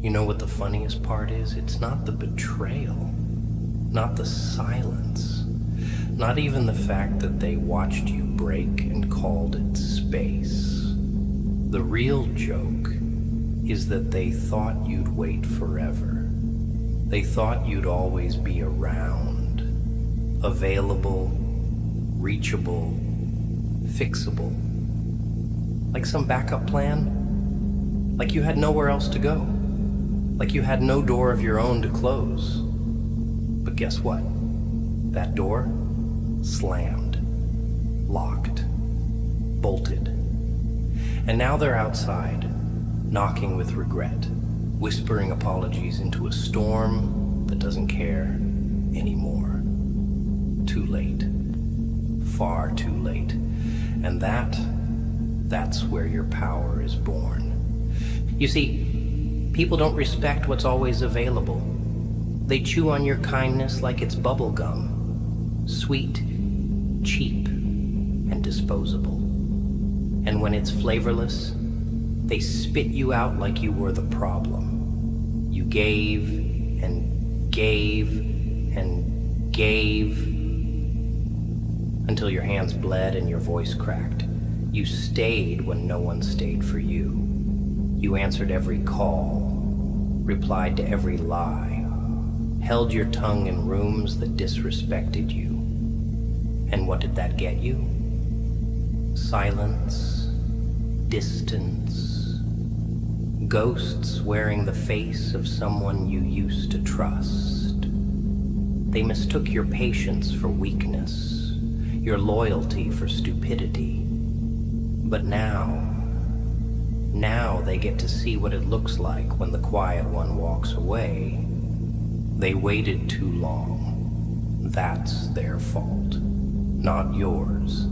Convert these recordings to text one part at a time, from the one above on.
You know what the funniest part is? It's not the betrayal, not the silence, not even the fact that they watched you break and called it space. The real joke is that they thought you'd wait forever. They thought you'd always be around, available, reachable, fixable. Like some backup plan? Like you had nowhere else to go. Like you had no door of your own to close. But guess what? That door slammed, locked, bolted. And now they're outside, knocking with regret, whispering apologies into a storm that doesn't care anymore. Too late. Far too late. And that's where your power is born. You see, people don't respect what's always available. They chew on your kindness like it's bubble gum. Sweet, cheap, and disposable. And when it's flavorless, they spit you out like you were the problem. You gave and gave and gave until your hands bled and your voice cracked. You stayed when no one stayed for you. You answered every call, replied to every lie, held your tongue in rooms that disrespected you. And what did that get you? Silence, distance, ghosts wearing the face of someone you used to trust. They mistook your patience for weakness, your loyalty for stupidity. But now they get to see what it looks like when the quiet one walks away. They waited too long. That's their fault, not yours.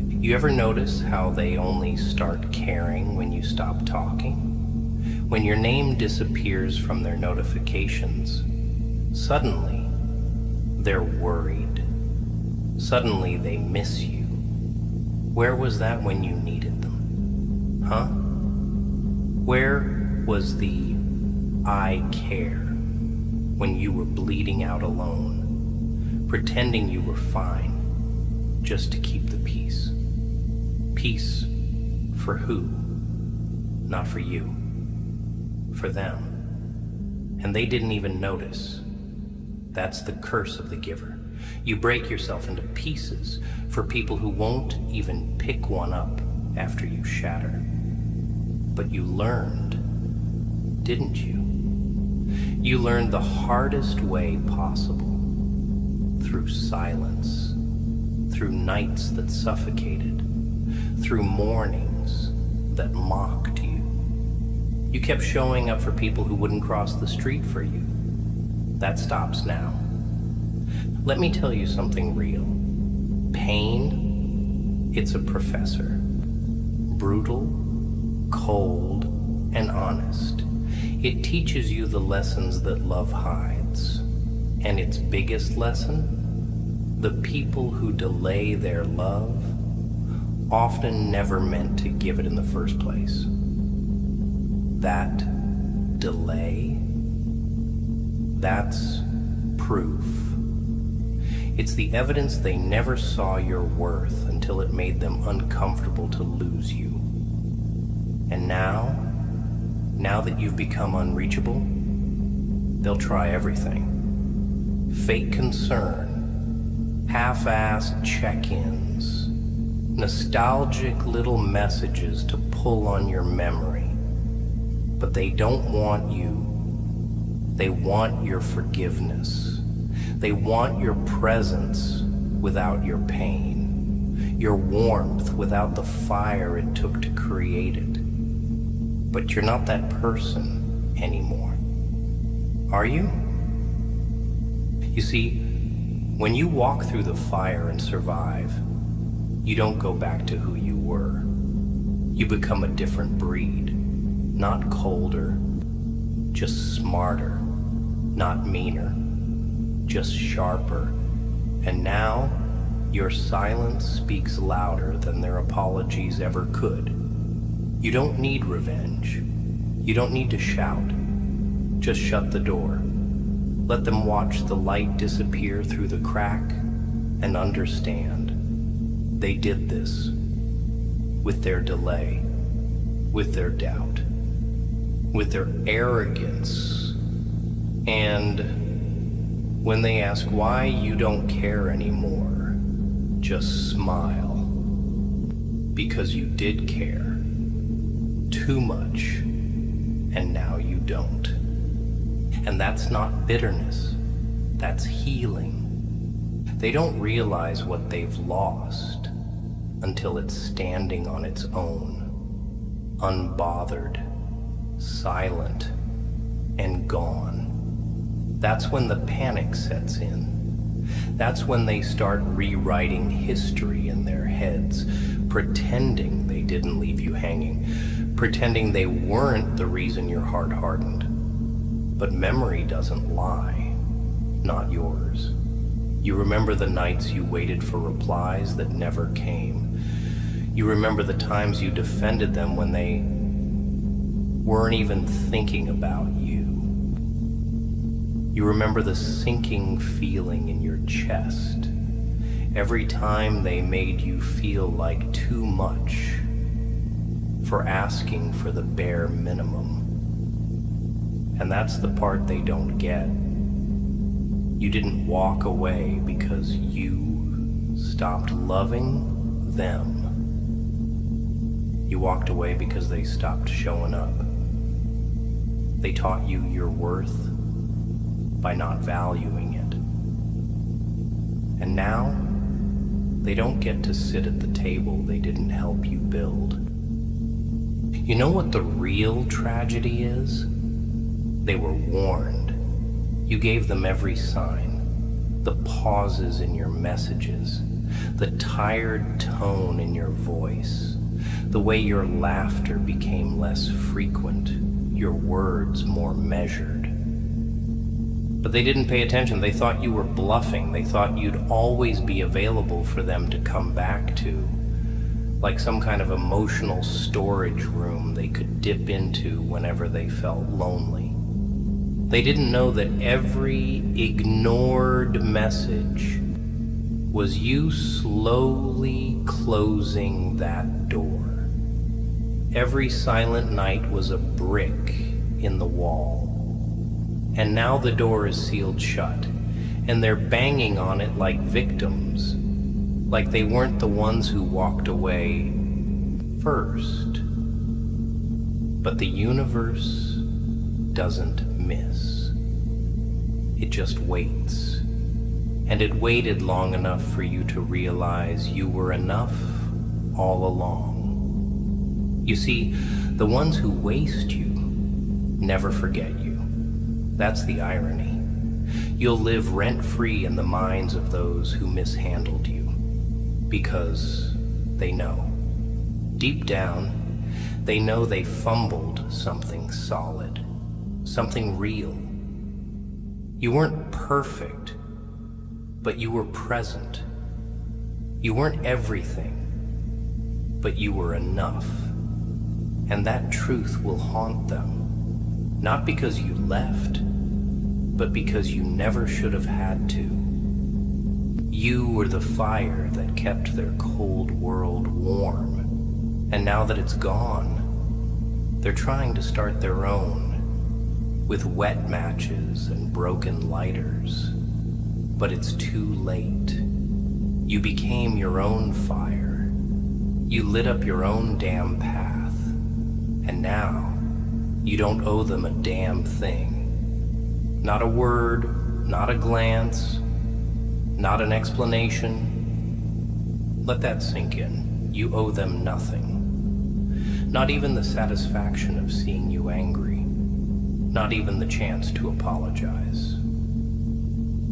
You ever notice how they only start caring when you stop talking? When your name disappears from their notifications, suddenly they're worried. Suddenly they miss you. Where was that when you needed them? Huh? Where was the I care when you were bleeding out alone, pretending you were fine just to keep the peace? Peace for who? Not for you. For them. And they didn't even notice. That's the curse of the giver. You break yourself into pieces for people who won't even pick one up after you shatter. But you learned, didn't you? You learned the hardest way possible, through silence, through nights that suffocated, through mornings that mocked you. You kept showing up for people who wouldn't cross the street for you. That stops now. Let me tell you something real. Pain, it's a professor. Brutal, cold, and honest. It teaches you the lessons that love hides. And its biggest lesson? The people who delay their love often never meant to give it in the first place. That delay, that's proof. It's the evidence they never saw your worth until it made them uncomfortable to lose you. And now that you've become unreachable, they'll try everything. Fake concern, half-assed check-ins, nostalgic little messages to pull on your memory. But they don't want you. They want your forgiveness. They want your presence without your pain, your warmth without the fire it took to create it. But you're not that person anymore, are you? You see, when you walk through the fire and survive, you don't go back to who you were. You become a different breed, not colder, just smarter, not meaner, just sharper. And now, your silence speaks louder than their apologies ever could. You don't need revenge. You don't need to shout. Just shut the door. Let them watch the light disappear through the crack and understand. They did this with their delay, with their doubt, with their arrogance. And when they ask why you don't care anymore, just smile. Because you did care too much, and now you don't. And that's not bitterness, that's healing. They don't realize what they've lost until it's standing on its own, unbothered, silent, and gone. That's when the panic sets in. That's when they start rewriting history in their heads, pretending they didn't leave you hanging, pretending they weren't the reason your heart hardened. But memory doesn't lie, not yours. You remember the nights you waited for replies that never came. You remember the times you defended them when they weren't even thinking about you. You remember the sinking feeling in your chest every time they made you feel like too much for asking for the bare minimum. And that's the part they don't get. You didn't walk away because you stopped loving them. You walked away because they stopped showing up. They taught you your worth by not valuing it. And now, they don't get to sit at the table they didn't help you build. You know what the real tragedy is? They were warned. You gave them every sign, the pauses in your messages, the tired tone in your voice, the way your laughter became less frequent, your words more measured. But they didn't pay attention. They thought you were bluffing. They thought you'd always be available for them to come back to, like some kind of emotional storage room they could dip into whenever they felt lonely. They didn't know that every ignored message was you slowly closing that door. Every silent night was a brick in the wall. And now the door is sealed shut, and they're banging on it like victims, like they weren't the ones who walked away first. But the universe doesn't miss. It just waits. And it waited long enough for you to realize you were enough all along. You see, the ones who waste you never forget you. That's the irony. You'll live rent-free in the minds of those who mishandled you, because they know. Deep down, they know they fumbled something solid, something real. You weren't perfect, but you were present. You weren't everything, but you were enough. And that truth will haunt them. Not because you left, but because you never should have had to. You were the fire that kept their cold world warm. And now that it's gone, they're trying to start their own with wet matches and broken lighters. But it's too late. You became your own fire. You lit up your own damn path. And now, you don't owe them a damn thing. Not a word, not a glance, not an explanation. Let that sink in. You owe them nothing. Not even the satisfaction of seeing you angry. Not even the chance to apologize.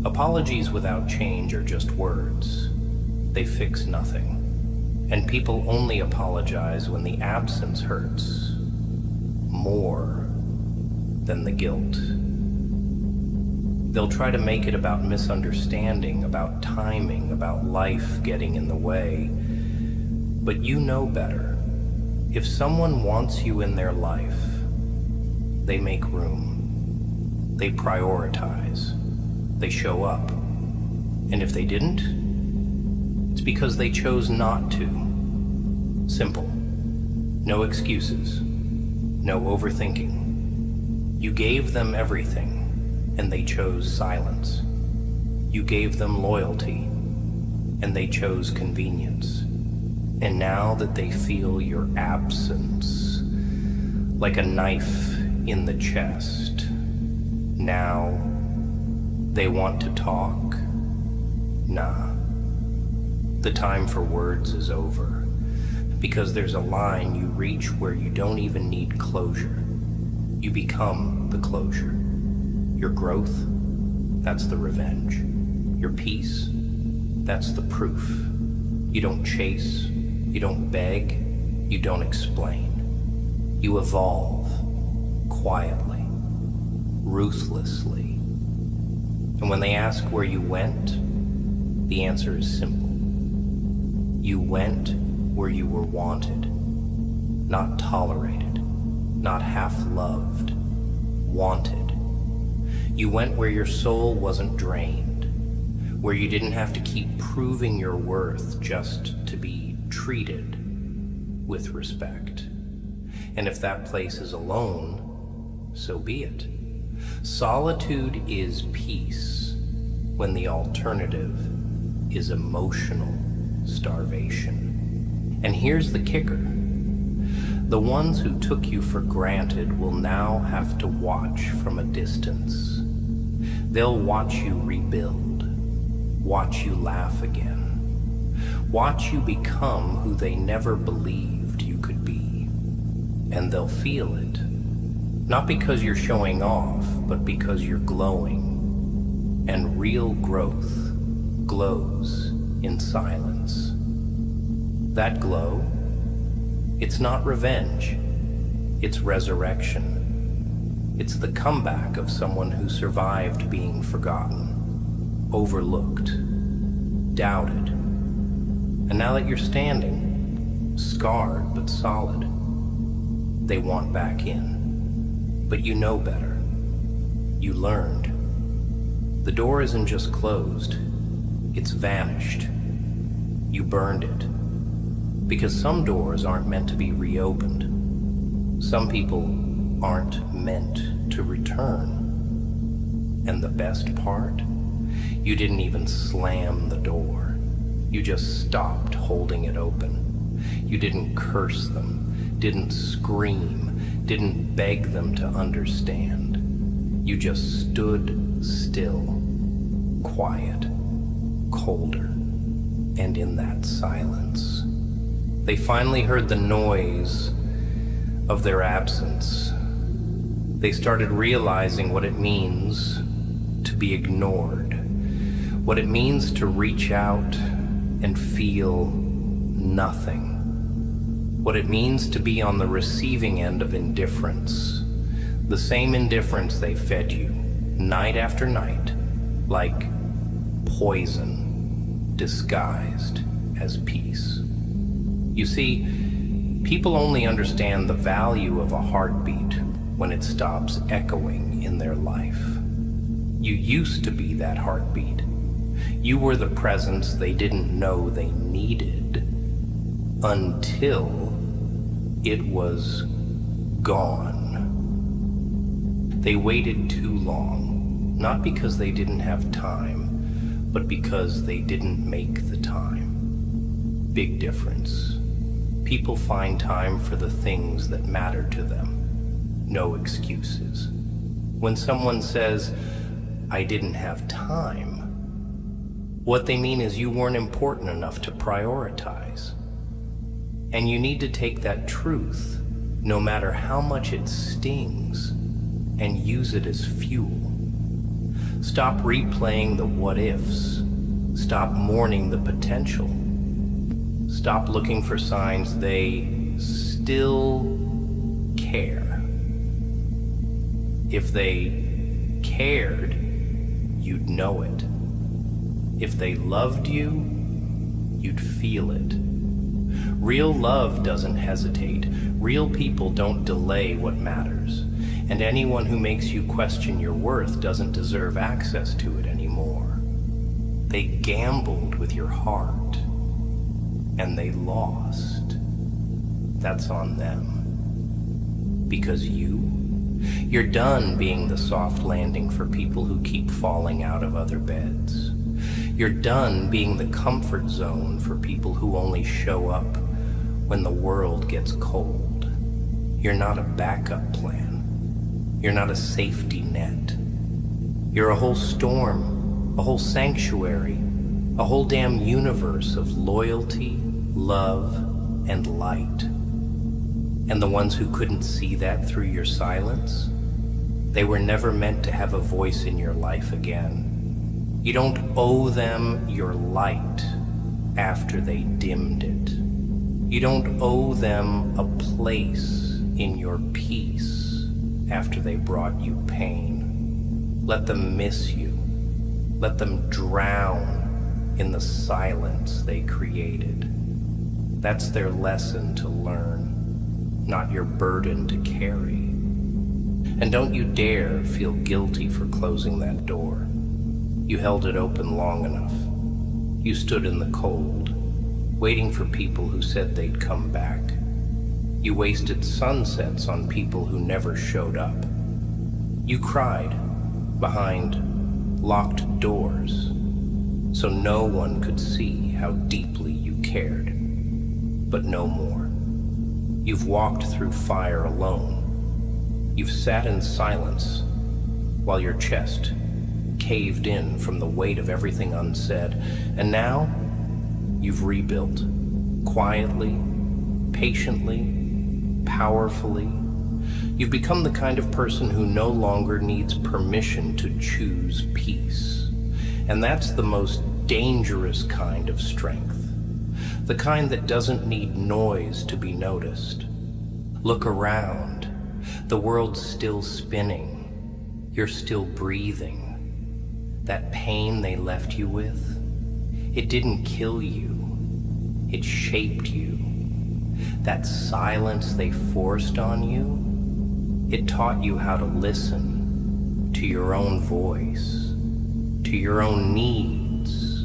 Apologies without change are just words. They fix nothing. And people only apologize when the absence hurts more than the guilt. They'll try to make it about misunderstanding, about timing, about life getting in the way. But you know better. If someone wants you in their life, they make room. They prioritize. They show up. And if they didn't, it's because they chose not to. Simple. No excuses. No overthinking. You gave them everything, and they chose silence. You gave them loyalty, and they chose convenience. And now that they feel your absence, like a knife in the chest, now they want to talk? Nah. The time for words is over, because there's a line you reach where you don't even need closure. You become the closure. Your growth, that's the revenge. Your peace, that's the proof. You don't chase, you don't beg, you don't explain. You evolve quietly, ruthlessly. And when they ask where you went, the answer is simple. You went where you were wanted, not tolerated, not half-loved, wanted. You went where your soul wasn't drained, where you didn't have to keep proving your worth just to be treated with respect. And if that place is alone, so be it. Solitude is peace when the alternative is emotional starvation. And here's the kicker. The ones who took you for granted will now have to watch from a distance. They'll watch you rebuild, watch you laugh again, watch you become who they never believed you could be. And they'll feel it, not because you're showing off, but because you're glowing. And real growth glows in silence. That glow, it's not revenge, it's resurrection. It's the comeback of someone who survived being forgotten, overlooked, doubted. And now that you're standing, scarred but solid, they want back in. But you know better. You learned. The door isn't just closed, it's vanished. You burned it. Because some doors aren't meant to be reopened. Some people aren't meant to return. And the best part? You didn't even slam the door. You just stopped holding it open. You didn't curse them, didn't scream, didn't beg them to understand. You just stood still, quiet, colder, and in that silence, they finally heard the noise of their absence. They started realizing what it means to be ignored, what it means to reach out and feel nothing, what it means to be on the receiving end of indifference, the same indifference they fed you night after night, like poison disguised as peace. You see, people only understand the value of a heartbeat when it stops echoing in their life. You used to be that heartbeat. You were the presence they didn't know they needed until it was gone. They waited too long, not because they didn't have time, but because they didn't make the time. Big difference. People find time for the things that matter to them. No excuses. When someone says, "I didn't have time," what they mean is you weren't important enough to prioritize. And you need to take that truth, no matter how much it stings, and use it as fuel. Stop replaying the what-ifs. Stop mourning the potential. Stop looking for signs they still care. If they cared, you'd know it. If they loved you, you'd feel it. Real love doesn't hesitate. Real people don't delay what matters. And anyone who makes you question your worth doesn't deserve access to it anymore. They gambled with your heart, and they lost. That's on them. Because you're done being the soft landing for people who keep falling out of other beds. You're done being the comfort zone for people who only show up when the world gets cold. You're not a backup plan. You're not a safety net. You're a whole storm, a whole sanctuary, a whole damn universe of loyalty, love, and light. And the ones who couldn't see that through your silence, they were never meant to have a voice in your life again. You don't owe them your light after they dimmed it. You don't owe them a place in your peace after they brought you pain. Let them miss you. Let them drown in the silence they created. That's their lesson to learn, not your burden to carry. And don't you dare feel guilty for closing that door. You held it open long enough. You stood in the cold, waiting for people who said they'd come back. You wasted sunsets on people who never showed up. You cried behind locked doors so no one could see how deeply you cared. But no more. You've walked through fire alone. You've sat in silence while your chest caved in from the weight of everything unsaid. And now you've rebuilt, quietly, patiently, powerfully. You've become the kind of person who no longer needs permission to choose peace. And that's the most dangerous kind of strength. The kind that doesn't need noise to be noticed. Look around. The world's still spinning. You're still breathing. That pain they left you with, it didn't kill you. It shaped you. That silence they forced on you, it taught you how to listen to your own voice, to your own needs,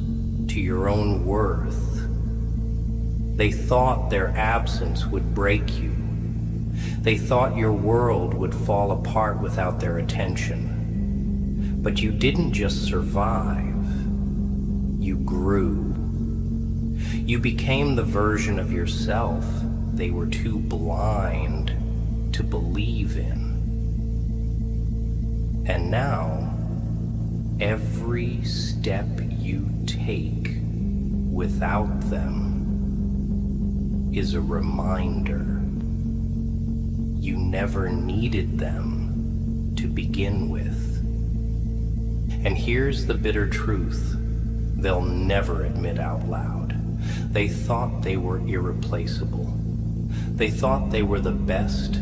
to your own worth. They thought their absence would break you. They thought your world would fall apart without their attention. But you didn't just survive, you grew. You became the version of yourself they were too blind to believe in. And now, every step you take without them is a reminder you never needed them to begin with. And here's the bitter truth they'll never admit out loud. They thought they were irreplaceable. They thought they were the best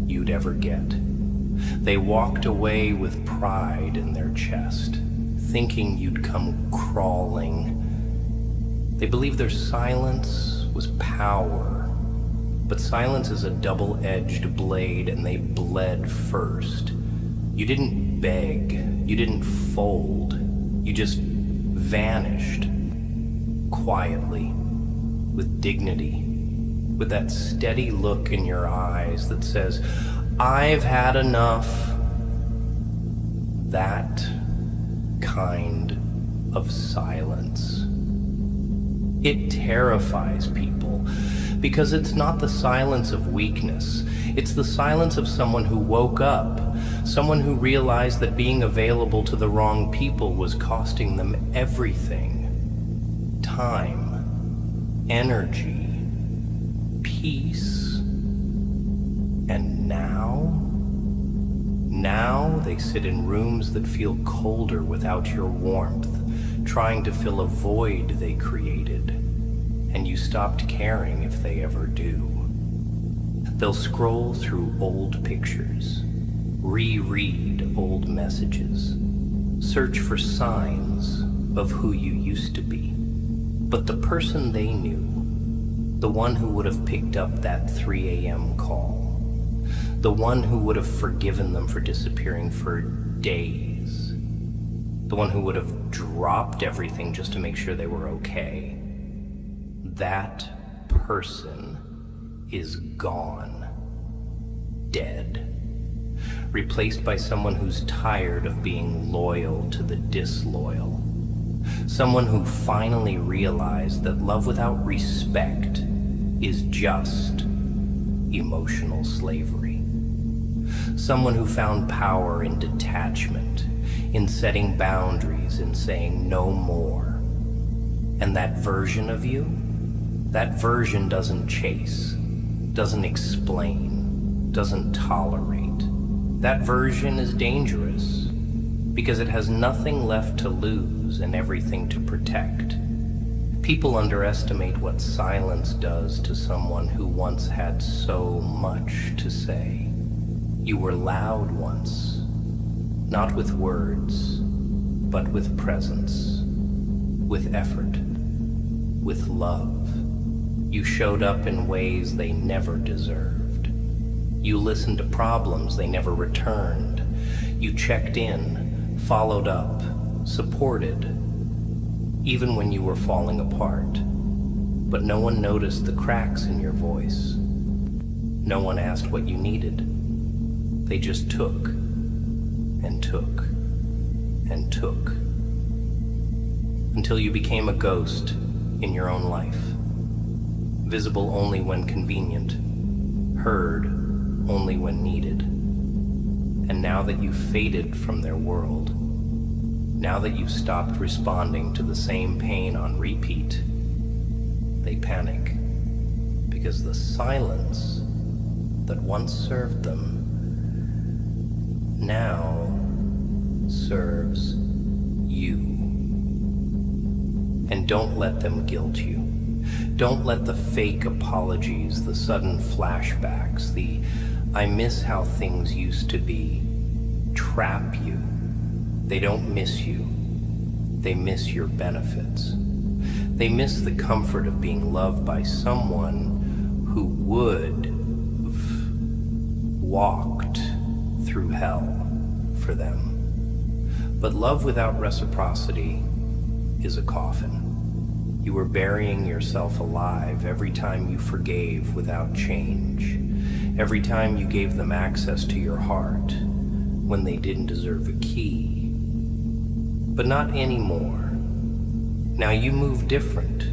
you'd ever get. They walked away with pride in their chest, thinking you'd come crawling. They believed their silence was power. But silence is a double-edged blade, and they bled first. You didn't beg, you didn't fold, you just vanished, quietly, with dignity, with that steady look in your eyes that says, I've had enough. That kind of silence. It terrifies people, because it's not the silence of weakness. It's the silence of someone who woke up, someone who realized that being available to the wrong people was costing them everything. Time, energy, peace. And now they sit in rooms that feel colder without your warmth, trying to fill a void they created. And you stopped caring if they ever do. They'll scroll through old pictures, reread old messages, search for signs of who you used to be. But the person they knew, the one who would have picked up that 3 a.m. call, The one who would have forgiven them for disappearing for days. The one who would have dropped everything just to make sure they were okay. That person is gone. Dead. Replaced by someone who's tired of being loyal to the disloyal. Someone who finally realized that love without respect is just emotional slavery. Someone who found power in detachment, in setting boundaries, in saying no more. And that version of you, that version doesn't chase, doesn't explain, doesn't tolerate. That version is dangerous because it has nothing left to lose and everything to protect. People underestimate what silence does to someone who once had so much to say. You were loud once, not with words, but with presence, with effort, with love. You showed up in ways they never deserved. You listened to problems they never returned. You checked in, followed up, supported, even when you were falling apart. But no one noticed the cracks in your voice. No one asked what you needed. They just took, and took, and took, until you became a ghost in your own life, visible only when convenient, heard only when needed. And now that you've faded from their world, now that you've stopped responding to the same pain on repeat, they panic because the silence that once served them now serves you. And don't let them guilt you. Don't let the fake apologies, the sudden flashbacks, the "I miss how things used to be" trap you. They don't miss you. They miss your benefits. They miss the comfort of being loved by someone who would have walked through hell for them. But love without reciprocity is a coffin. You were burying yourself alive every time you forgave without change, every time you gave them access to your heart when they didn't deserve a key. But not anymore. Now you move different.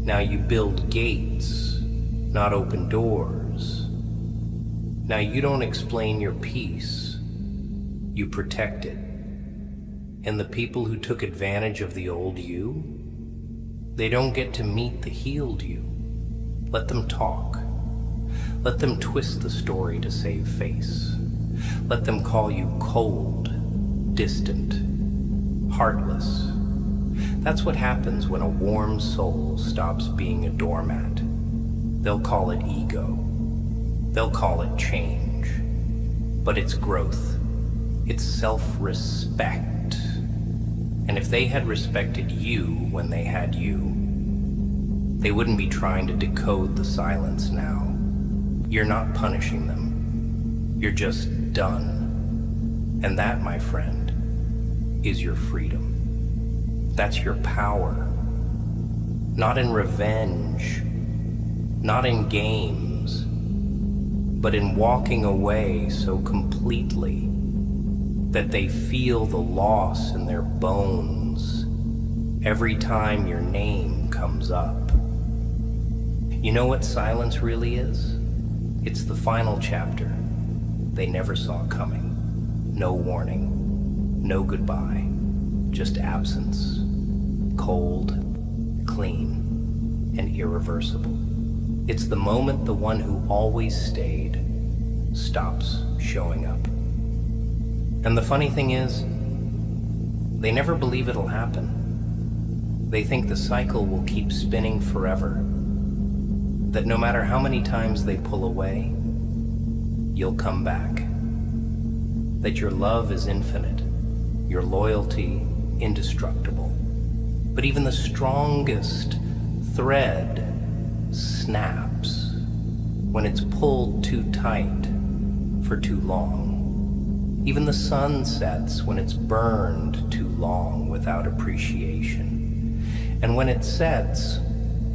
Now you build gates, not open doors. Now you don't explain your peace, you protect it. And the people who took advantage of the old you, they don't get to meet the healed you. Let them talk. Let them twist the story to save face. Let them call you cold, distant, heartless. That's what happens when a warm soul stops being a doormat. They'll call it ego. They'll call it change. But it's growth. It's self-respect. And if they had respected you when they had you, they wouldn't be trying to decode the silence now. You're not punishing them. You're just done. And that, my friend, is your freedom. That's your power. Not in revenge, not in games, but in walking away so completely that they feel the loss in their bones every time your name comes up. You know what silence really is? It's the final chapter they never saw coming. No warning, no goodbye, just absence. Cold, clean, and irreversible. It's the moment the one who always stayed stops showing up. And the funny thing is, they never believe it'll happen. They think the cycle will keep spinning forever, that no matter how many times they pull away, you'll come back. That your love is infinite, your loyalty indestructible. But even the strongest thread snaps when it's pulled too tight. for too long. Even the sun sets when it's burned too long without appreciation. And when it sets,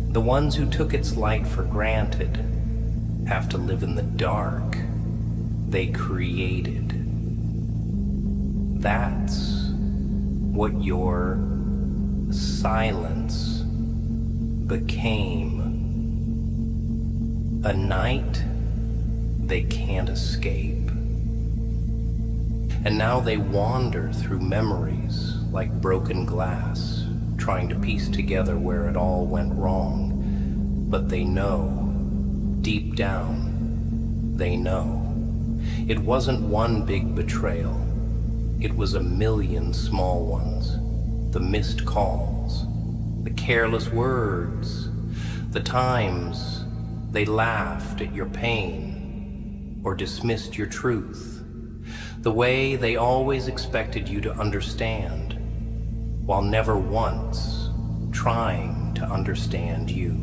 the ones who took its light for granted have to live in the dark they created. That's what your silence became. A night they can't escape. And now they wander through memories like broken glass, trying to piece together where it all went wrong. But they know, deep down, they know. It wasn't one big betrayal. It was a million small ones. The missed calls, the careless words, the times they laughed at your pain or dismissed your truth, the way they always expected you to understand, while never once trying to understand you.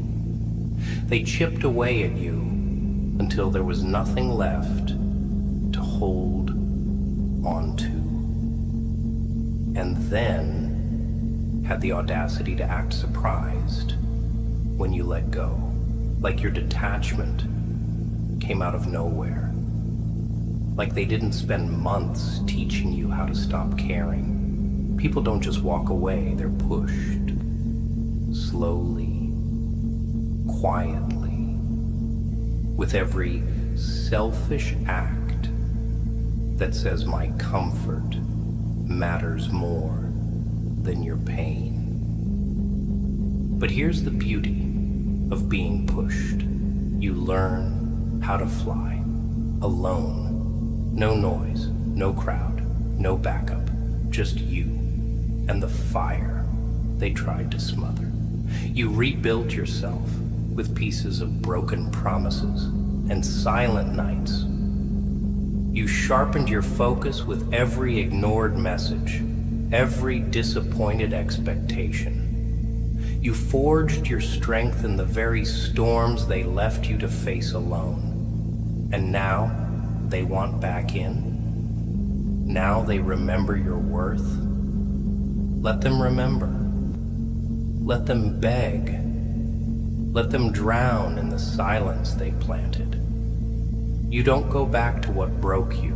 They chipped away at you until there was nothing left to hold on to. And then had the audacity to act surprised when you let go, like your detachment came out of nowhere, like they didn't spend months teaching you how to stop caring. People don't just walk away, they're pushed, slowly, quietly, with every selfish act that says my comfort matters more than your pain. But here's the beauty of being pushed. You learn how to fly, alone. No noise, no crowd, no backup, just you and the fire they tried to smother. You rebuilt yourself with pieces of broken promises and silent nights. You sharpened your focus with every ignored message, every disappointed expectation. You forged your strength in the very storms they left you to face alone. And now they want back in. Now they remember your worth. Let them remember. Let them beg. Let them drown in the silence they planted. You don't go back to what broke you,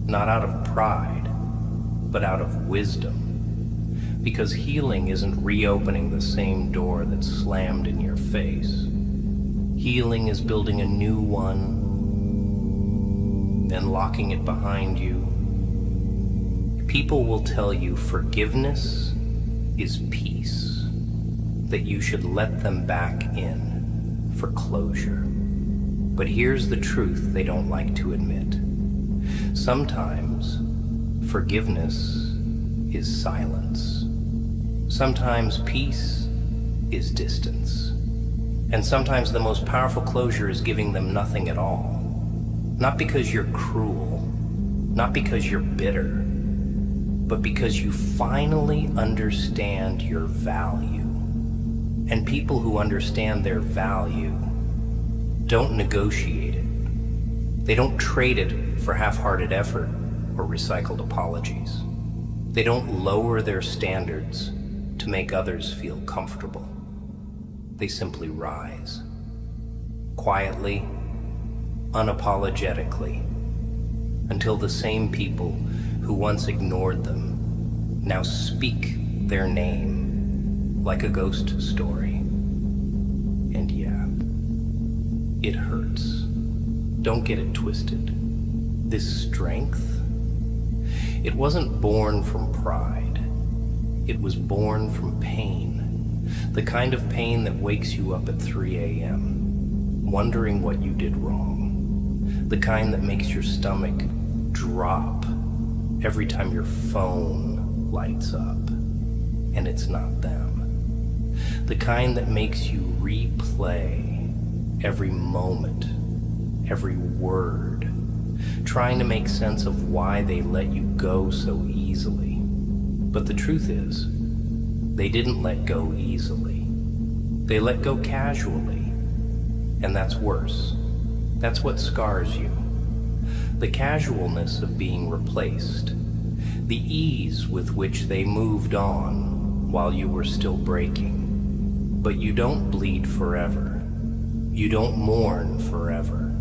not out of pride, but out of wisdom. Because healing isn't reopening the same door that slammed in your face. Healing is building a new one and locking it behind you. People will tell you forgiveness is peace, that you should let them back in for closure. But here's the truth they don't like to admit. Sometimes forgiveness is silence. Sometimes peace is distance. And sometimes the most powerful closure is giving them nothing at all. Not because you're cruel, not because you're bitter, but because you finally understand your value. And people who understand their value don't negotiate it. They don't trade it for half-hearted effort or recycled apologies. They don't lower their standards to make others feel comfortable. They simply rise. Quietly, unapologetically, until the same people who once ignored them now speak their name like a ghost story. And yeah, it hurts. Don't get it twisted. This strength, it wasn't born from pride. It was born from pain. The kind of pain that wakes you up at 3 a.m., wondering what you did wrong. The kind that makes your stomach drop every time your phone lights up and it's not them. The kind that makes you replay every moment, every word, trying to make sense of why they let you go so easily. But the truth is, they didn't let go easily. They let go casually, and that's worse. That's what scars you. the casualness of being replaced, the ease with which they moved on while you were still breaking. But you don't bleed forever. You don't mourn forever.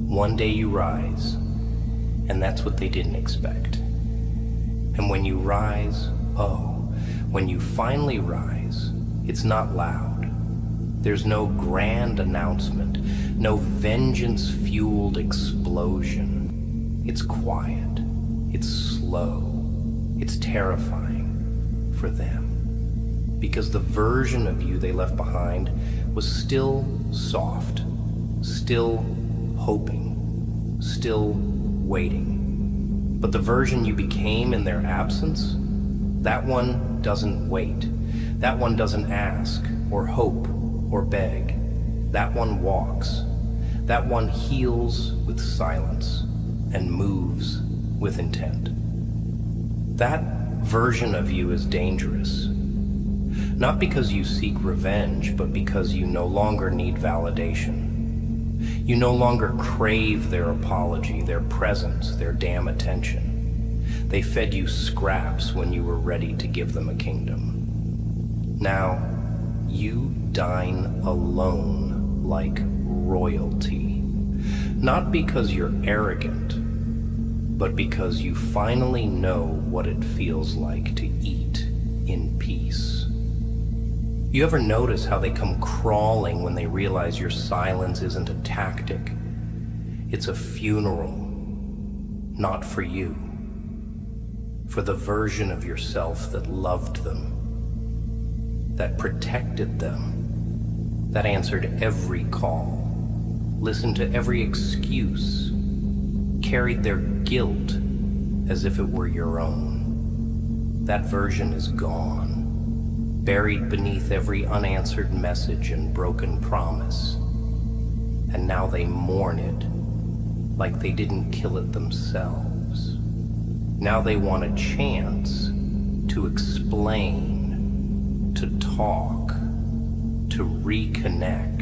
One day you rise, and that's what they didn't expect. And when you rise, when you finally rise, it's not loud. There's no grand announcement, no vengeance-fueled explosion. It's quiet, it's slow, it's terrifying for them. Because the version of you they left behind was still soft, still hoping, still waiting. But the version you became in their absence, that one doesn't wait. That one doesn't ask or hope or beg. That one walks. That one heals with silence and moves with intent. That version of you is dangerous. Not because you seek revenge, but because you no longer need validation. You no longer crave their apology, their presence, their damn attention. They fed you scraps when you were ready to give them a kingdom. Now, you dine alone like royalty. Not because you're arrogant, but because you finally know what it feels like to eat in peace. You ever notice how they come crawling when they realize your silence isn't a tactic? It's a funeral, not for you, for the version of yourself that loved them, that protected them, that answered every call, listened to every excuse, carried their guilt as if it were your own. That version is gone, buried beneath every unanswered message and broken promise. And now they mourn it like they didn't kill it themselves. Now they want a chance to explain, to talk, to reconnect,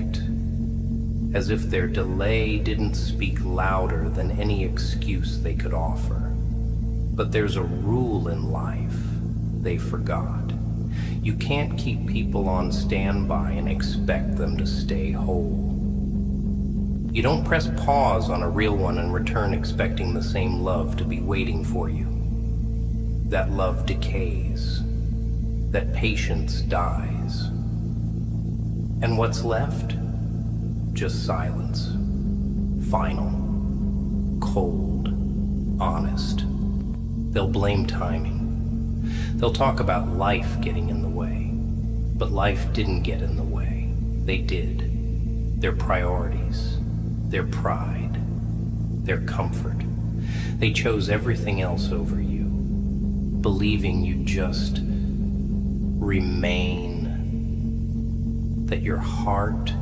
as if their delay didn't speak louder than any excuse they could offer. But there's a rule in life they forgot. You can't keep people on standby and expect them to stay whole. You don't press pause on a real one and return expecting the same love to be waiting for you. That love decays. That patience dies. And what's left? Just silence. Final. Cold. Honest. They'll blame timing. They'll talk about life getting in the way. But life didn't get in the way. They did. Their priorities. Their pride. Their comfort. They chose everything else over you, believing you just remain, that your heart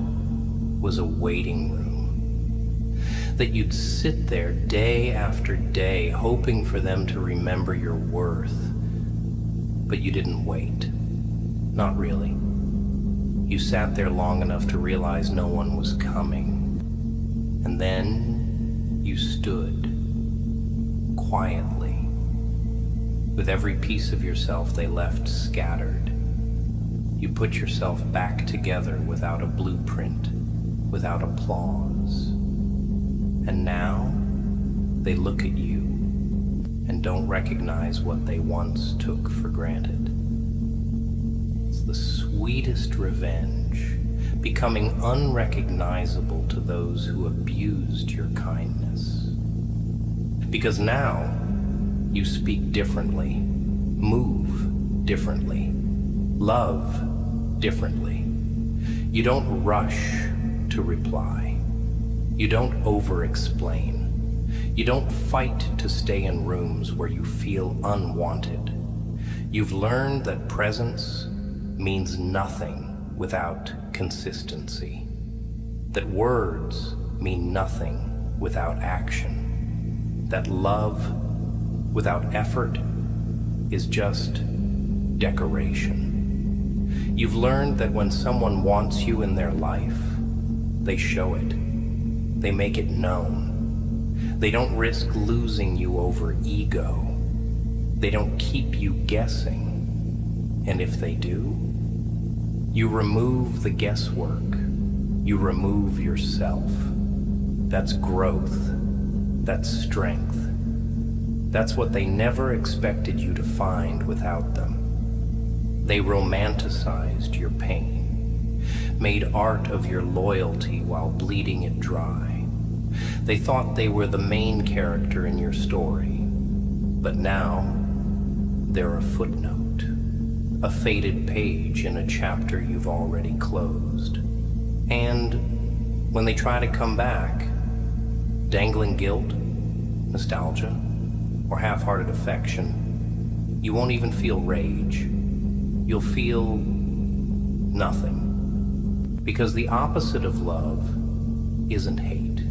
was a waiting room, that you'd sit there day after day hoping for them to remember your worth. But you didn't wait. Not really. You sat there long enough to realize no one was coming. And then you stood quietly, with every piece of yourself they left scattered. You put yourself back together without a blueprint, without applause. And now they look at you and don't recognize what they once took for granted. It's the sweetest revenge, becoming unrecognizable to those who abused your kindness. Because now you speak differently, move differently, love differently. You don't rush to reply. You don't over-explain. You don't fight to stay in rooms where you feel unwanted. You've learned that presence means nothing without consistency. That words mean nothing without action. That love without effort is just decoration. You've learned that when someone wants you in their life, they show it. They make it known. They don't risk losing you over ego. They don't keep you guessing. And if they do, you remove the guesswork. You remove yourself. That's growth. That's strength. That's what they never expected you to find without them. They romanticized your pain, made art of your loyalty while bleeding it dry. They thought they were the main character in your story, but now they're a footnote, a faded page in a chapter you've already closed. And when they try to come back, dangling guilt, nostalgia, or half-hearted affection, you won't even feel rage. You'll feel nothing. Because the opposite of love isn't hate.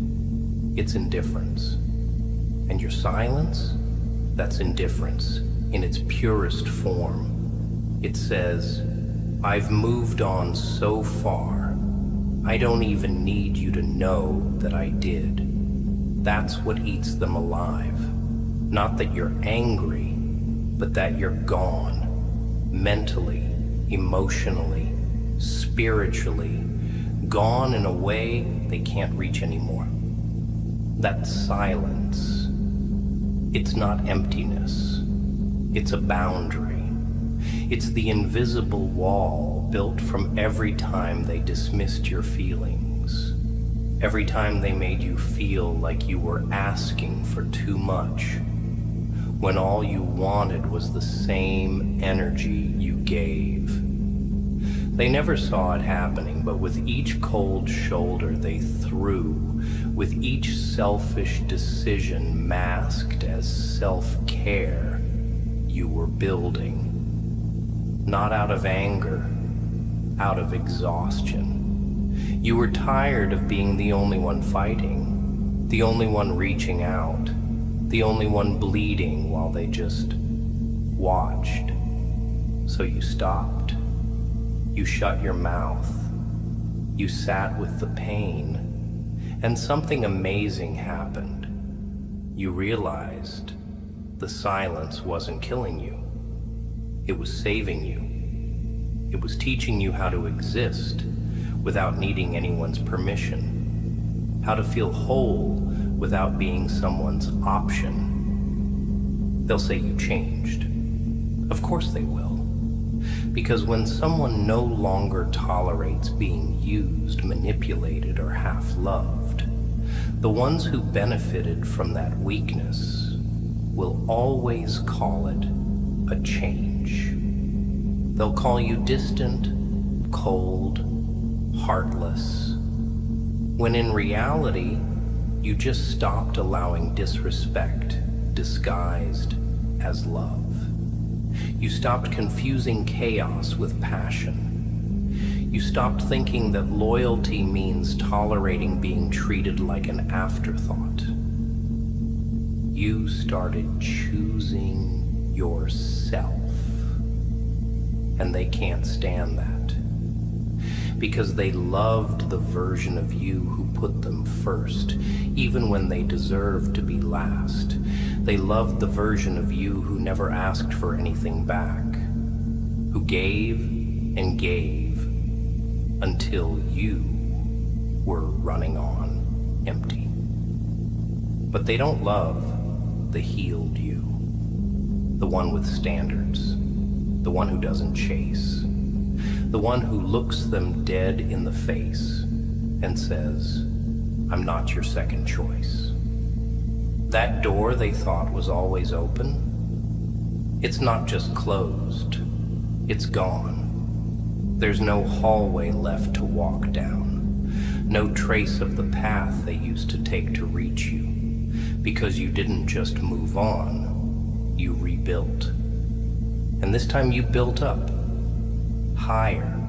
It's indifference. And your silence, that's indifference in its purest form. It says, I've moved on so far, I don't even need you to know that I did. That's what eats them alive. Not that you're angry, but that you're gone. Mentally, emotionally, spiritually, gone in a way they can't reach anymore. That silence, it's not emptiness. It's a boundary. It's the invisible wall built from every time they dismissed your feelings. Every time they made you feel like you were asking for too much, when all you wanted was the same energy you gave. They never saw it happening, but with each cold shoulder they threw, with each selfish decision masked as self-care, you were building. Not out of anger, out of exhaustion. You were tired of being the only one fighting, the only one reaching out, the only one bleeding while they just watched. So you stopped. You shut your mouth. You sat with the pain. And something amazing happened. You realized the silence wasn't killing you. It was saving you. It was teaching you how to exist without needing anyone's permission. How to feel whole without being someone's option. They'll say you changed. Of course they will. Because when someone no longer tolerates being used, manipulated, or half-loved, the ones who benefited from that weakness will always call it a change. They'll call you distant, cold, heartless, when in reality, you just stopped allowing disrespect disguised as love. You stopped confusing chaos with passion. You stopped thinking that loyalty means tolerating being treated like an afterthought. You started choosing yourself. And they can't stand that. Because they loved the version of you who put them first, even when they deserved to be last. They loved the version of you who never asked for anything back, who gave and gave until you were running on empty. But they don't love the healed you, the one with standards, the one who doesn't chase, the one who looks them dead in the face and says, I'm not your second choice. That door they thought was always open, it's not just closed, it's gone. There's no hallway left to walk down, no trace of the path they used to take to reach you, because you didn't just move on, you rebuilt. And this time you built up, higher,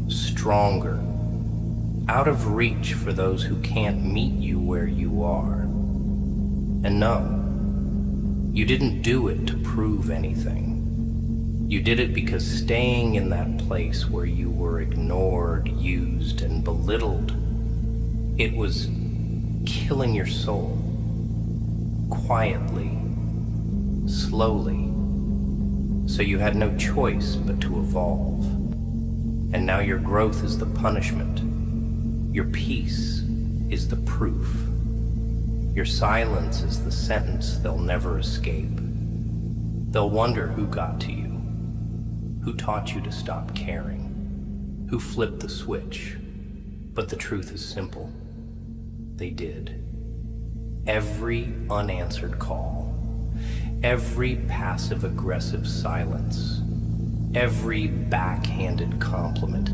stronger, out of reach for those who can't meet you where you are. And no, you didn't do it to prove anything. You did it because staying in that place where you were ignored, used, and belittled, it was killing your soul. quietly, slowly, so you had no choice but to evolve. And now your growth is the punishment. Your peace is the proof. Your silence is the sentence they'll never escape. They'll wonder who got to you, who taught you to stop caring, who flipped the switch. But the truth is simple. They did. Every unanswered call, every passive-aggressive silence, every backhanded compliment,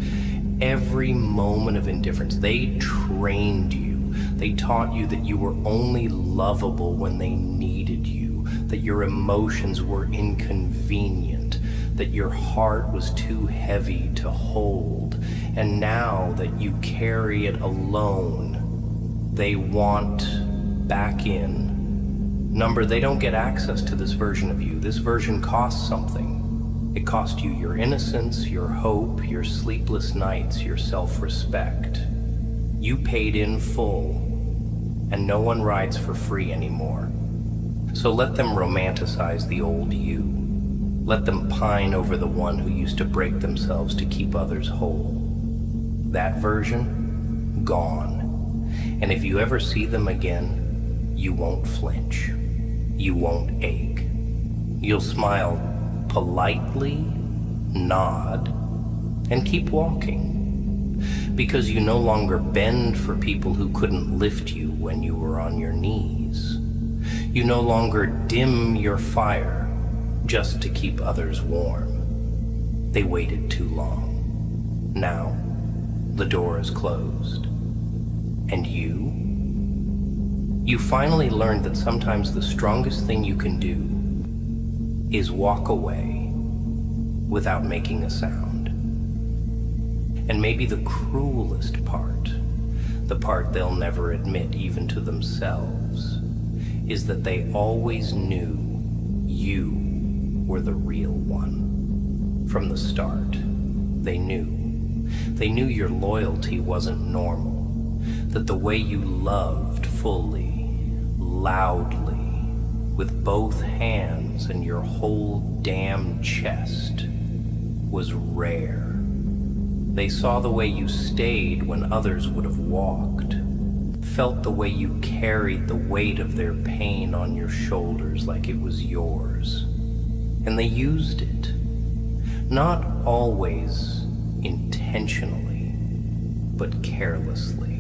every moment of indifference, they trained you. They taught you that you were only lovable when they needed you, that your emotions were inconvenient, that your heart was too heavy to hold. And now that you carry it alone, they want back in. Number, they don't get access to this version of you. This version costs something. It cost you your innocence, your hope, your sleepless nights, your self-respect. You paid in full, and no one rides for free anymore. So let them romanticize the old you. Let them pine over the one who used to break themselves to keep others whole. That version, gone. And if you ever see them again, you won't flinch. You won't ache. You'll smile politely, nod, and keep walking. Because you no longer bend for people who couldn't lift you when you were on your knees. You no longer dim your fire just to keep others warm. They waited too long. Now, the door is closed. And you? You finally learned that sometimes the strongest thing you can do is walk away without making a sound. And maybe the cruelest part, the part they'll never admit even to themselves, is that they always knew you were the real one. From the start, they knew. They knew your loyalty wasn't normal, that the way you loved fully, loudly, with both hands and your whole damn chest was rare. They saw the way you stayed when others would have walked, felt the way you carried the weight of their pain on your shoulders like it was yours. And they used it, not always intentionally, but carelessly.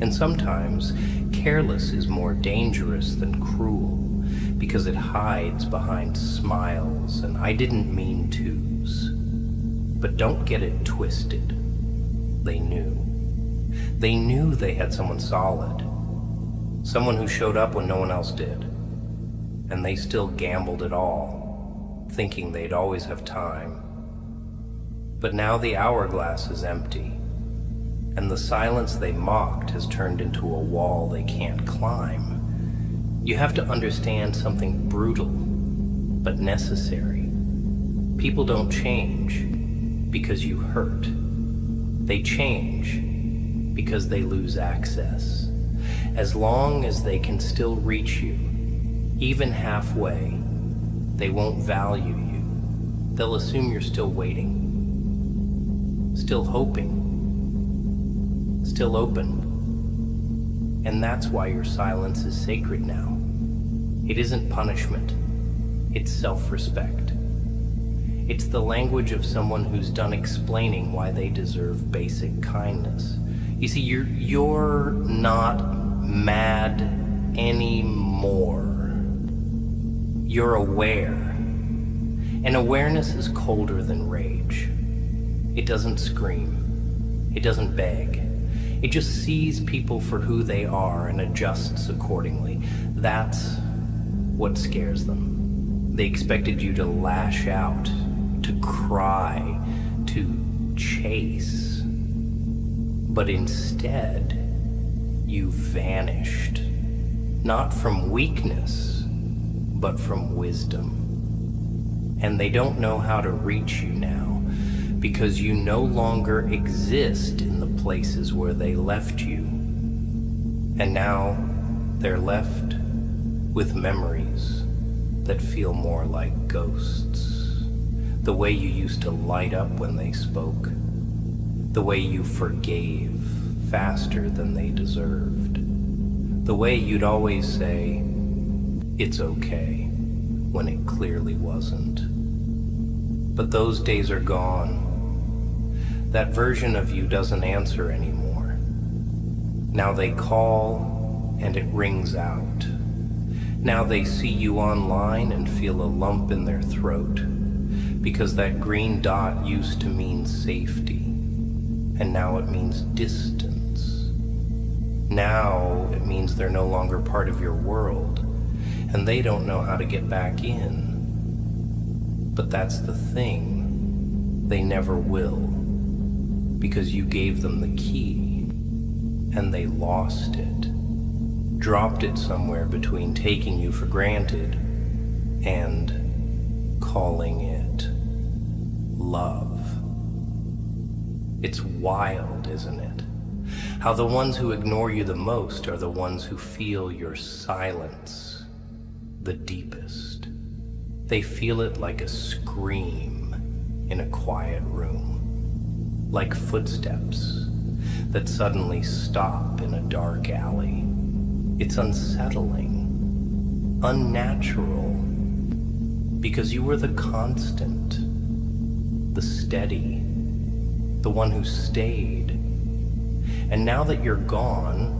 And sometimes careless is more dangerous than cruel, because it hides behind smiles and "I didn't mean to's." But don't get it twisted. They knew. They knew they had someone solid, someone who showed up when no one else did. And they still gambled it all, thinking they'd always have time. But now the hourglass is empty, and the silence they mocked has turned into a wall they can't climb. You have to understand something brutal, but necessary. People don't change because you hurt. They change because they lose access. As long as they can still reach you, even halfway, they won't value you. They'll assume you're still waiting, still hoping, still open. And that's why your silence is sacred now. It isn't punishment, it's self-respect. It's the language of someone who's done explaining why they deserve basic kindness. You see, you're not mad anymore. You're aware. And awareness is colder than rage. It doesn't scream. It doesn't beg. It just sees people for who they are and adjusts accordingly. That's what scares them. They expected you to lash out, to cry, to chase. But instead, you vanished. Not from weakness, but from wisdom. And they don't know how to reach you now, because you no longer exist in the places where they left you. And now they're left with memories that feel more like ghosts. The way you used to light up when they spoke. The way you forgave faster than they deserved. The way you'd always say, "It's okay," when it clearly wasn't. But those days are gone. That version of you doesn't answer anymore. Now they call and it rings out. Now they see you online and feel a lump in their throat, because that green dot used to mean safety, and now it means distance. Now it means they're no longer part of your world, and they don't know how to get back in. But that's the thing, they never will, because you gave them the key, and they lost it. Dropped it somewhere between taking you for granted and calling it love. It's wild, isn't it? How the ones who ignore you the most are the ones who feel your silence the deepest. They feel it like a scream in a quiet room, like footsteps that suddenly stop in a dark alley. It's unsettling, unnatural, because you were the constant, the steady, the one who stayed. And now that you're gone,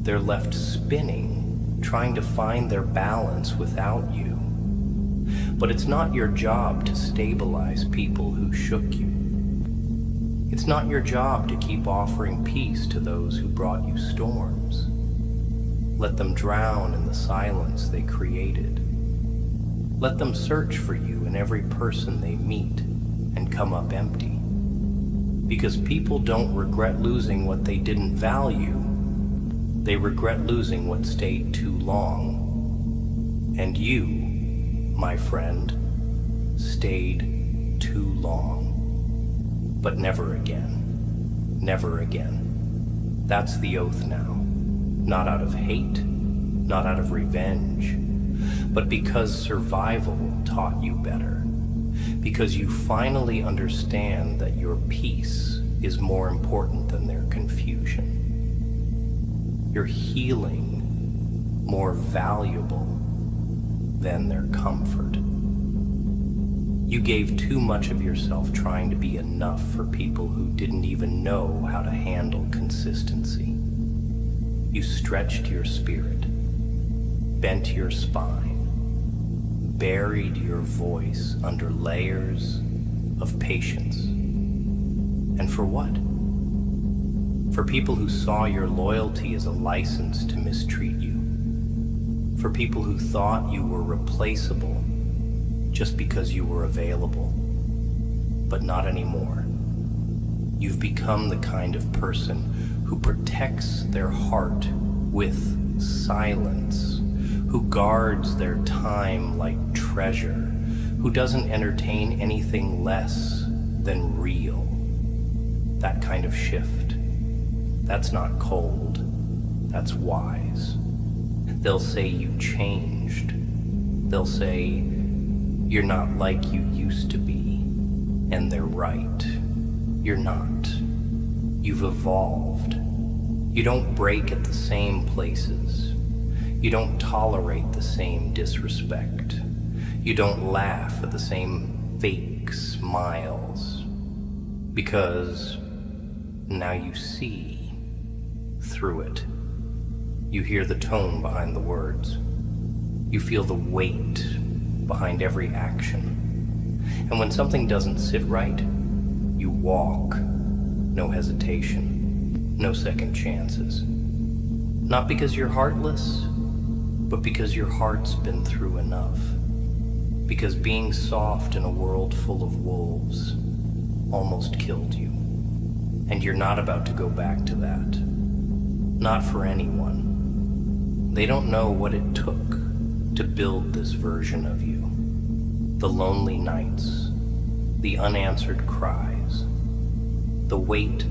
they're left spinning, trying to find their balance without you. But it's not your job to stabilize people who shook you. It's not your job to keep offering peace to those who brought you storms. Let them drown in the silence they created. Let them search for you in every person they meet and come up empty. Because people don't regret losing what they didn't value. They regret losing what stayed too long. And you, my friend, stayed too long. But never again. Never again. That's the oath now. Not out of hate, not out of revenge, but because survival taught you better. Because you finally understand that your peace is more important than their confusion. Your healing more valuable than their comfort. You gave too much of yourself trying to be enough for people who didn't even know how to handle consistency. You stretched your spirit, bent your spine, buried your voice under layers of patience. And for what? For people who saw your loyalty as a license to mistreat you. For people who thought you were replaceable just because you were available. But not anymore. You've become the kind of person who protects their heart with silence, who guards their time like treasure, who doesn't entertain anything less than real. That kind of shift. That's not cold. That's wise. They'll say you changed. They'll say you're not like you used to be. And they're right. You're not. You've evolved. You don't break at the same places. You don't tolerate the same disrespect. You don't laugh at the same fake smiles. Because now you see through it. You hear the tone behind the words. You feel the weight behind every action. And when something doesn't sit right, you walk. No hesitation. No second chances. Not because you're heartless, but because your heart's been through enough. Because being soft in a world full of wolves almost killed you. And you're not about to go back to that. Not for anyone. They don't know what it took to build this version of you. The lonely nights, the unanswered cries, the weight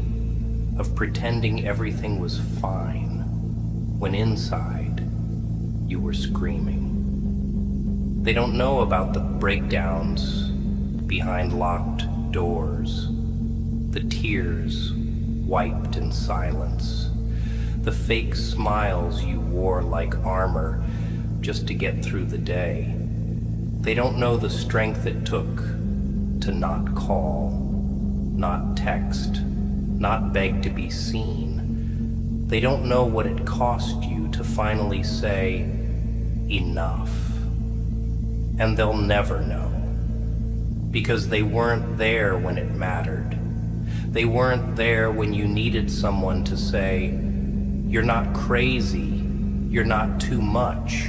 of pretending everything was fine when inside you were screaming. They don't know about the breakdowns behind locked doors, the tears wiped in silence, the fake smiles you wore like armor just to get through the day. They don't know the strength it took to not call, not text, not beg to be seen. They don't know what it cost you to finally say, enough. And they'll never know, because they weren't there when it mattered. They weren't there when you needed someone to say, you're not crazy, you're not too much,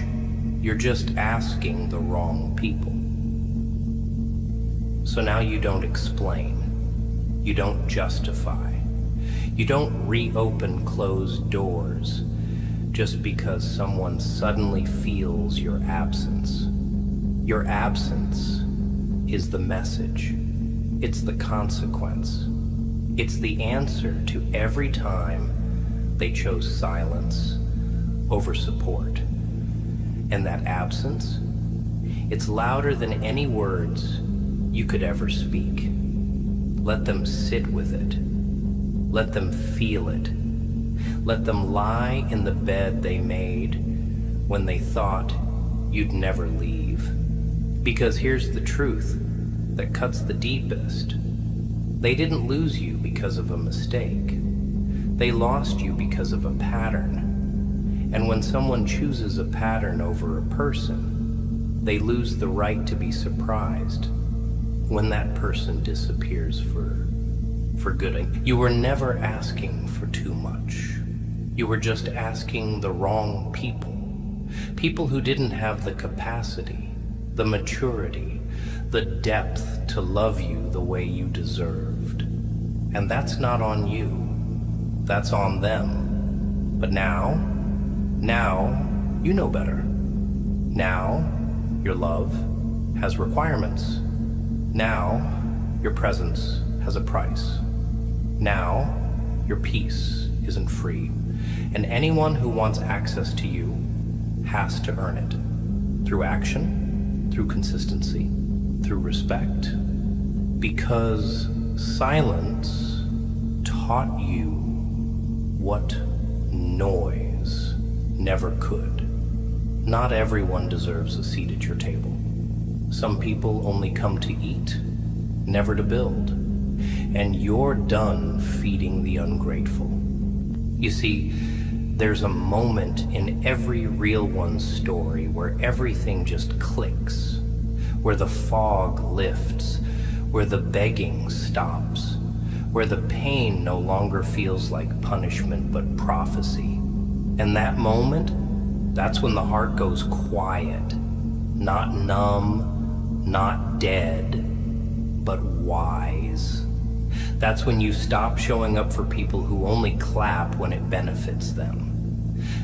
you're just asking the wrong people. So now you don't explain, you don't justify, you don't reopen closed doors just because someone suddenly feels your absence. Your absence is the message. It's the consequence. It's the answer to every time they chose silence over support. And that absence, it's louder than any words you could ever speak. Let them sit with it. Let them feel it. Let them lie in the bed they made when they thought you'd never leave. Because here's the truth that cuts the deepest. They didn't lose you because of a mistake. They lost you because of a pattern. And when someone chooses a pattern over a person, they lose the right to be surprised when that person disappears for good. You were never asking for too much. You were just asking the wrong people. People who didn't have the capacity, the maturity, the depth to love you the way you deserved. And that's not on you. That's on them. But now you know better. Now your love has requirements. Now your presence has a price. Now your peace isn't free. And anyone who wants access to you has to earn it. Through action, through consistency, through respect. Because silence taught you what noise never could. Not everyone deserves a seat at your table. Some people only come to eat, never to build. And you're done feeding the ungrateful. You see, there's a moment in every real one's story where everything just clicks, where the fog lifts, where the begging stops, where the pain no longer feels like punishment but prophecy. And that moment, that's when the heart goes quiet, not numb, not dead, but wise. That's when you stop showing up for people who only clap when it benefits them.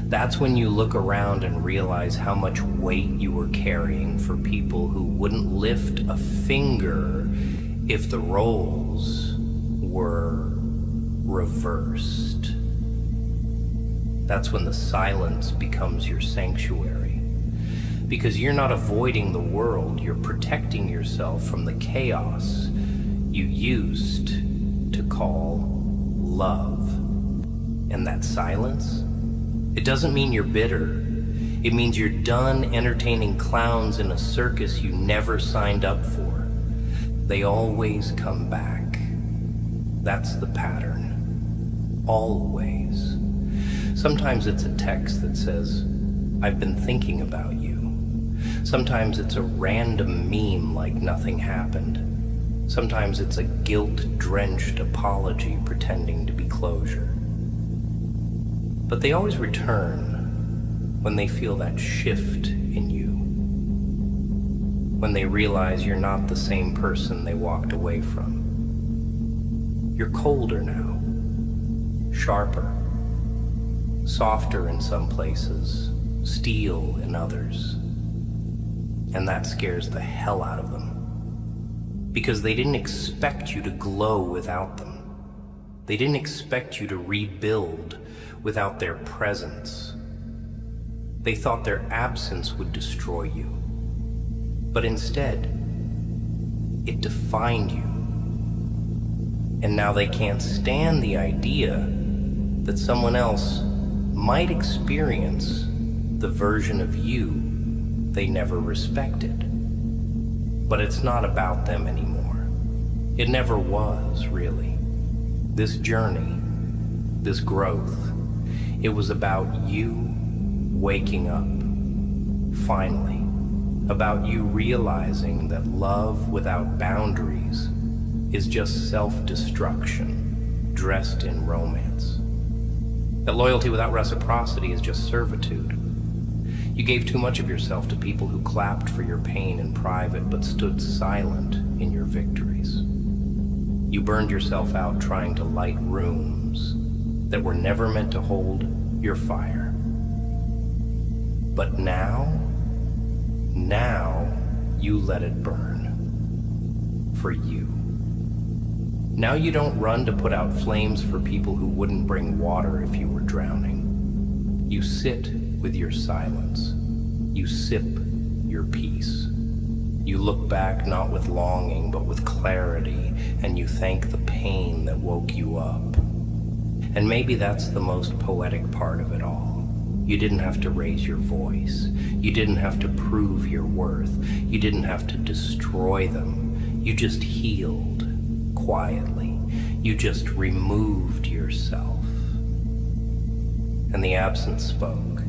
That's when you look around and realize how much weight you were carrying for people who wouldn't lift a finger if the roles were reversed. That's when the silence becomes your sanctuary. Because you're not avoiding the world, you're protecting yourself from the chaos you used to call love. And that silence, it doesn't mean you're bitter. It means you're done entertaining clowns in a circus you never signed up for. They always come back. That's the pattern. Always. Sometimes it's a text that says, I've been thinking about you. Sometimes it's a random meme like nothing happened. Sometimes it's a guilt-drenched apology pretending to be closure. But they always return when they feel that shift in you. When they realize you're not the same person they walked away from. You're colder now, sharper, softer in some places, steel in others. And that scares the hell out of them. Because they didn't expect you to glow without them. They didn't expect you to rebuild without their presence. They thought their absence would destroy you. But instead, it defined you. And now they can't stand the idea that someone else might experience the version of you they never respected. But it's not about them anymore. It never was, really. This journey, this growth, it was about you waking up, finally. About you realizing that love without boundaries is just self-destruction dressed in romance. That loyalty without reciprocity is just servitude. You gave too much of yourself to people who clapped for your pain in private but stood silent in your victories. You burned yourself out trying to light rooms that were never meant to hold your fire. But now you let it burn for you. Now you don't run to put out flames for people who wouldn't bring water if you were drowning. You sit with your silence. You sip your peace. You look back not with longing but with clarity, and you thank the pain that woke you up. And maybe that's the most poetic part of it all. You didn't have to raise your voice. You didn't have to prove your worth. You didn't have to destroy them. You just healed quietly. You just removed yourself. And the absence spoke.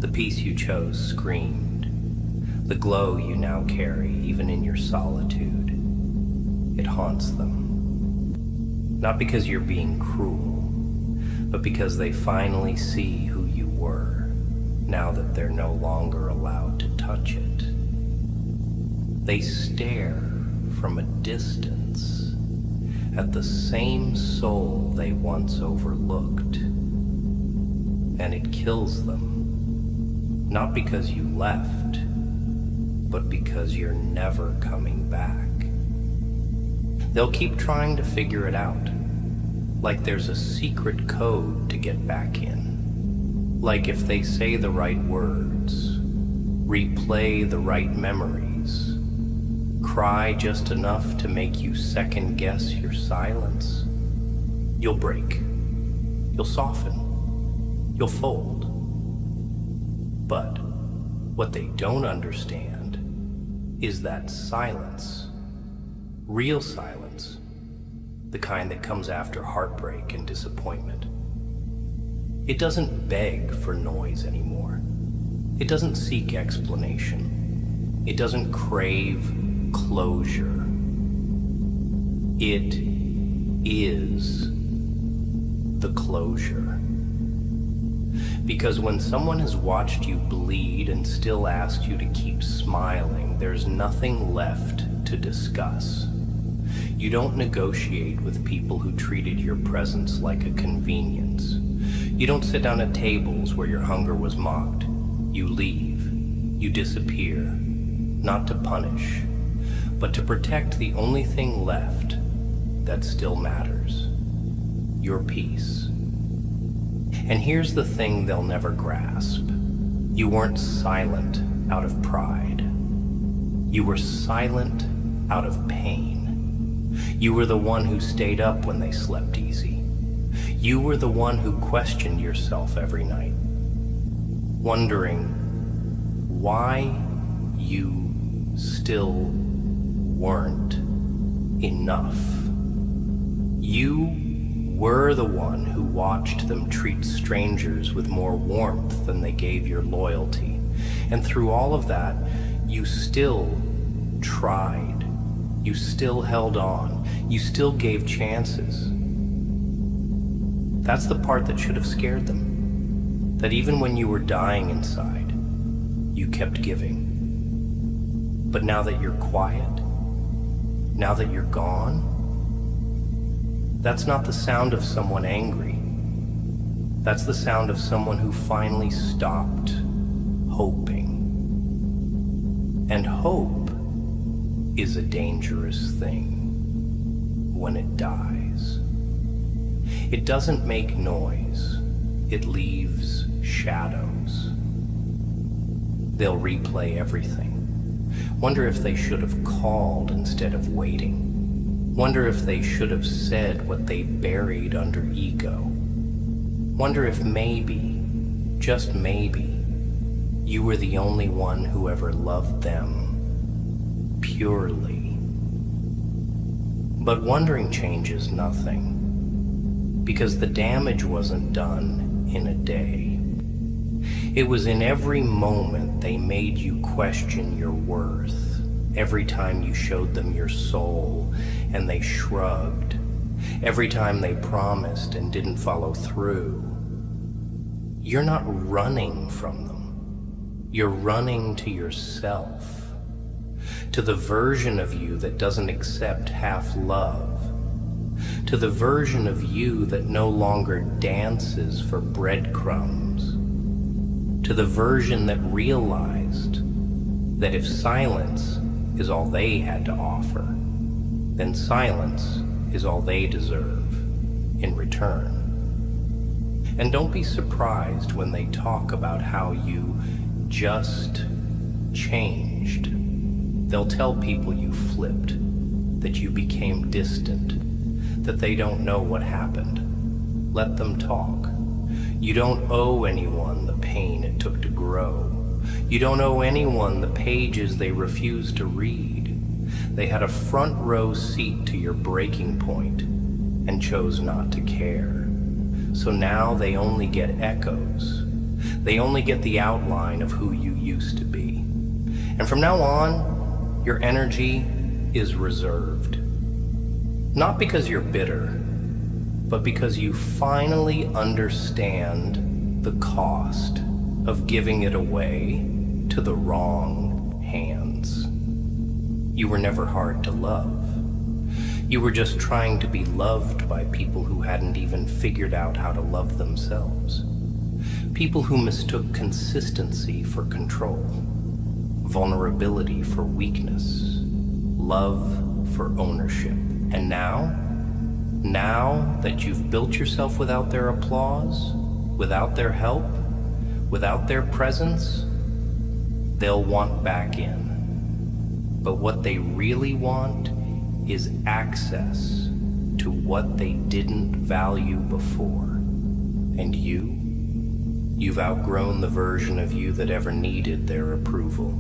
The peace you chose screamed. The glow you now carry, even in your solitude, it haunts them. Not because you're being cruel, but because they finally see who you were, now that they're no longer allowed to touch it. They stare from a distance at the same soul they once overlooked, and it kills them. Not because you left, but because you're never coming back. They'll keep trying to figure it out, like there's a secret code to get back in. Like if they say the right words, replay the right memories, cry just enough to make you second guess your silence, you'll break, you'll soften, you'll fold. But what they don't understand is that silence, real silence, the kind that comes after heartbreak and disappointment, it doesn't beg for noise anymore. It doesn't seek explanation. It doesn't crave closure. It is the closure. Because when someone has watched you bleed and still asks you to keep smiling, there's nothing left to discuss. You don't negotiate with people who treated your presence like a convenience. You don't sit down at tables where your hunger was mocked. You leave. You disappear. Not to punish, but to protect the only thing left that still matters. Your peace. And here's the thing they'll never grasp. You weren't silent out of pride. You were silent out of pain. You were the one who stayed up when they slept easy. You were the one who questioned yourself every night, wondering why you still weren't enough. You were the one who watched them treat strangers with more warmth than they gave your loyalty. And through all of that, you still tried. You still held on. You still gave chances. That's the part that should have scared them. That even when you were dying inside, you kept giving. But now that you're quiet, now that you're gone, that's not the sound of someone angry. That's the sound of someone who finally stopped hoping. And hope is a dangerous thing when it dies. It doesn't make noise. It leaves shadows. They'll replay everything. Wonder if they should have called instead of waiting. Wonder if they should have said what they buried under ego. Wonder if maybe, just maybe, you were the only one who ever loved them purely. But wondering changes nothing, because the damage wasn't done in a day. It was in every moment they made you question your worth, every time you showed them your soul and they shrugged, every time they promised and didn't follow through. You're not running from them. You're running to yourself, to the version of you that doesn't accept half love, to the version of you that no longer dances for breadcrumbs, to the version that realized that if silence is all they had to offer, then silence is all they deserve in return. And don't be surprised when they talk about how you just changed. They'll tell people you flipped, that you became distant, that they don't know what happened. Let them talk. You don't owe anyone the pain it took to grow. You don't owe anyone the pages they refused to read. They had a front row seat to your breaking point and chose not to care. So now they only get echoes. They only get the outline of who you used to be. And from now on, your energy is reserved. Not because you're bitter, but because you finally understand the cost of giving it away to the wrong hands. You were never hard to love. You were just trying to be loved by people who hadn't even figured out how to love themselves. People who mistook consistency for control, vulnerability for weakness, love for ownership. And now that you've built yourself without their applause, without their help, without their presence, they'll want back in. But what they really want is access to what they didn't value before. And you've outgrown the version of you that ever needed their approval.